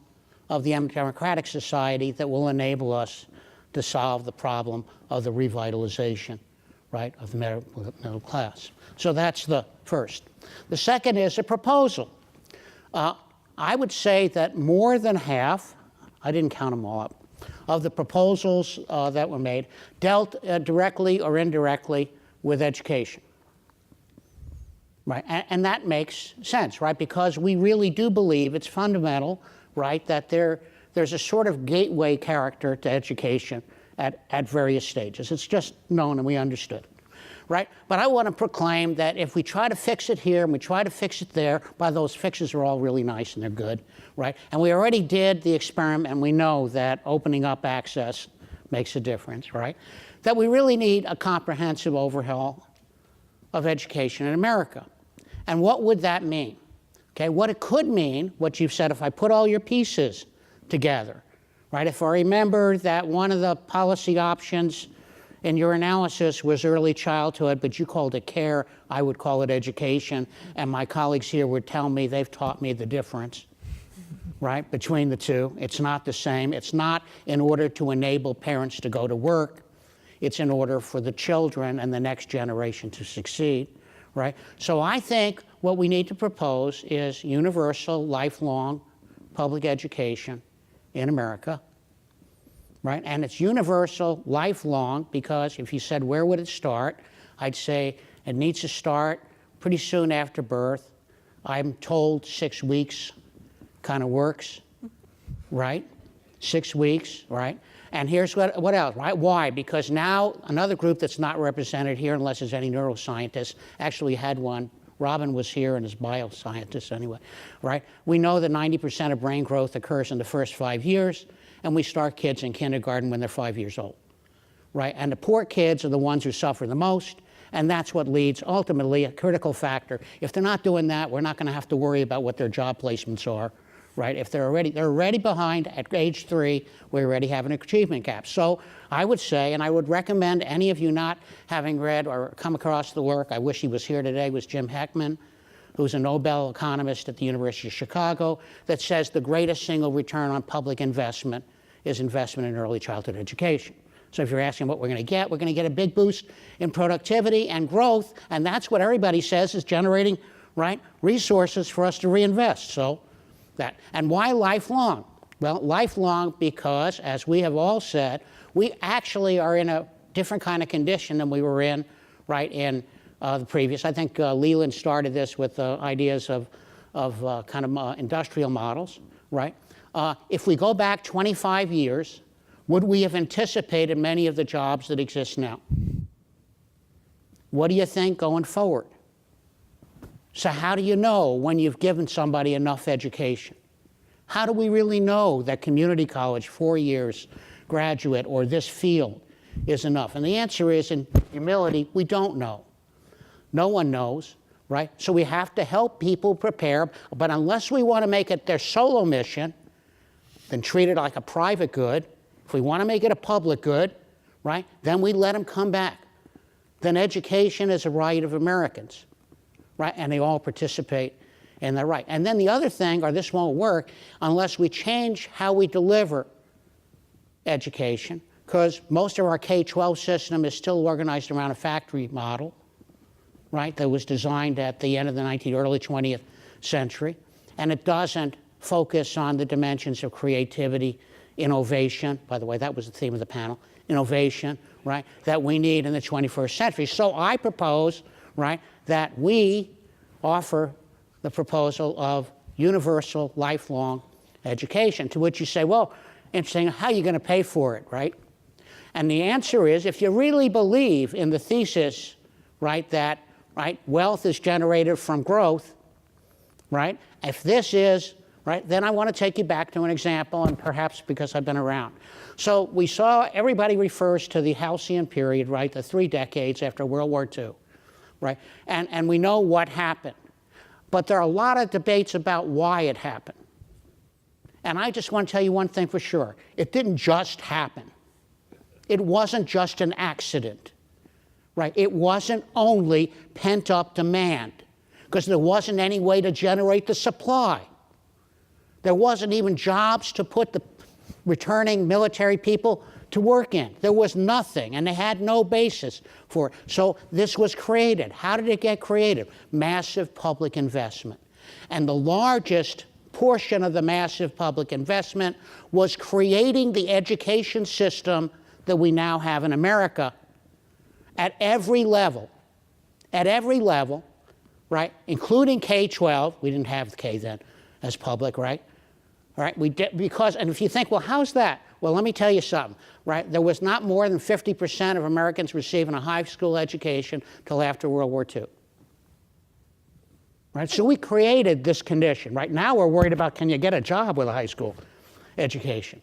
of the democratic society that will enable us to solve the problem of the revitalization, right, of the middle class. So that's the first. The second is a proposal. I would say that more than half, I didn't count them all up, of the proposals that were made dealt directly or indirectly with education. Right, and that makes sense, right? Because we really do believe it's fundamental, right, that there's a sort of gateway character to education at various stages. It's just known and we understood it, right? But I want to proclaim that if we try to fix it here and we try to fix it there, well, those fixes are all really nice and they're good, right? And we already did the experiment and we know that opening up access makes a difference, right? That we really need a comprehensive overhaul of education in America. And what would that mean? Okay, what it could mean, what you've said, if I put all your pieces together, right? If I remember that one of the policy options in your analysis was early childhood, but you called it care, I would call it education, and my colleagues here would tell me they've taught me the difference, right, between the two. It's not the same. It's not in order to enable parents to go to work. It's in order for the children and the next generation to succeed. Right? So I think what we need to propose is universal, lifelong public education in America, right? And it's universal, lifelong, because if you said where would it start, I'd say it needs to start pretty soon after birth. I'm told 6 weeks kind of works, right? 6 weeks, right? And here's what else, right? Why? Because now another group that's not represented here, unless there's any neuroscientists, actually had one. Robin was here and is bioscientist anyway, right? We know that 90% of brain growth occurs in the first 5 years, and we start kids in kindergarten when they're 5 years old, right? And the poor kids are the ones who suffer the most, and that's what leads, ultimately, a critical factor. If they're not doing that, we're not going to have to worry about what their job placements are. Right? If they're already behind at age 3, we already have an achievement gap. So I would say, and I would recommend any of you not having read or come across the work, I wish he was here today, was Jim Heckman, who's a Nobel economist at the University of Chicago, that says the greatest single return on public investment is investment in early childhood education. So if you're asking what we're going to get a big boost in productivity and growth, and that's what everybody says is generating, right, resources for us to reinvest. So that. And why lifelong? Well, lifelong because, as we have all said, we actually are in a different kind of condition than we were in, right, in the previous. I think Leland started this with ideas of industrial models, right? If we go back 25 years, would we have anticipated many of the jobs that exist now? What do you think going forward? So how do you know when you've given somebody enough education? How do we really know that community college, 4 years, graduate, or this field is enough? And the answer is, in humility, we don't know. No one knows, right? So we have to help people prepare, but unless we want to make it their solo mission, then treat it like a private good. If we want to make it a public good, right, then we let them come back. Then education is a right of Americans, right? And they all participate in their right. And then the other thing, or this won't work, unless we change how we deliver education, because most of our K-12 system is still organized around a factory model, right, that was designed at the end of the early 20th century. And it doesn't focus on the dimensions of creativity, innovation. By the way, that was the theme of the panel, innovation, right, that we need in the 21st century. So I propose, right, that we offer the proposal of universal lifelong education, to which you say, well, interesting, how are you going to pay for it, right? And the answer is, if you really believe in the thesis, right, that, right, wealth is generated from growth, right, if this is, right, then I want to take you back to an example, and perhaps because I've been around. So we saw, everybody refers to the halcyon period, right, the 3 decades after World War II, right, and we know what happened. But there are a lot of debates about why it happened. And I just want to tell you one thing for sure. It didn't just happen. It wasn't just an accident, right? It wasn't only pent-up demand, because there wasn't any way to generate the supply. There wasn't even jobs to put the returning military people to work in. There was nothing, and they had no basis for it. So this was created. How did it get created? Massive public investment. And the largest portion of the massive public investment was creating the education system that we now have in America at every level, right, including K-12. We didn't have the K then as public, right? All right, we did, because, and if you think, well, how's that? Well, let me tell you something, right? There was not more than 50% of Americans receiving a high school education till after World War II. Right? So we created this condition. Right now we're worried about, can you get a job with a high school education,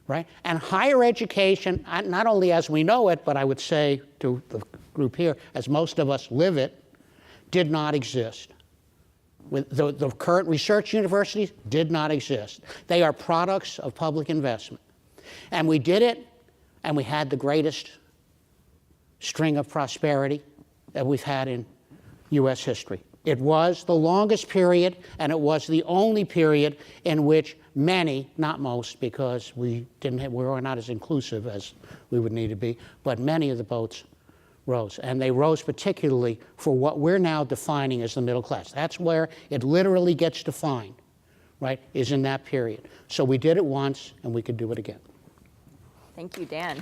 right? And higher education, not only as we know it, but I would say to the group here, as most of us live it, did not exist. With the current research universities did not exist. They are products of public investment. And we did it, and we had the greatest string of prosperity that we've had in US history. It was the longest period, and it was the only period in which many, not most, because we were not as inclusive as we would need to be, but many of the boats rose. And they rose particularly for what we're now defining as the middle class. That's where it literally gets defined, right, is in that period. So we did it once, and we could do it again. Thank you, Dan.